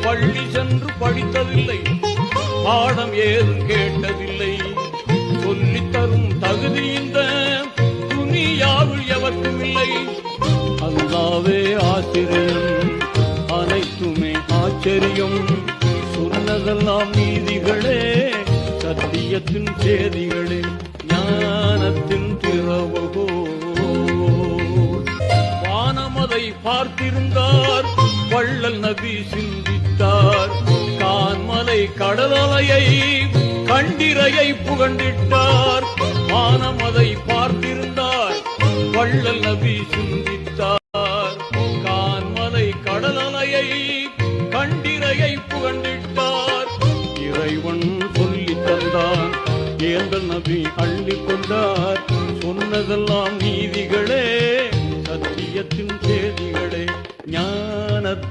பள்ளி சென்று படித்ததில்லை, பாடம் ஏதும் கேட்டதில்லை. சொல்லித் தரும் தகுதி இந்த துனியாவில் எவர்க்கும் இல்லை. அல்லாவே ஆசிரியன், அனைத்துமே ஆச்சரியம். சொன்னதெல்லாம் நீதிகளே, சத்தியத்தின் சேதிகளே, ஞானத்தின் திறவுகோ. வானமதை பார்த்திருந்தார், வள்ளல் நபி சிந்தித்தார். கான்மலை கடலலையை கண்டிரையை புகண்டிட்டார். வானமதை பார்த்திருந்தார், வள்ளல் நபி சிந்தித்தார். கான்மலை கடலலையை கண்டிரையை புகண்டிட்டார். இறைவன் சொல்லி தந்தான், ஏந்தல் நபி அள்ளி கொண்டார். சொன்னதெல்லாம் நீதிகளே, சத்தியத்தின் சேதிகளே, ஞானத்தின்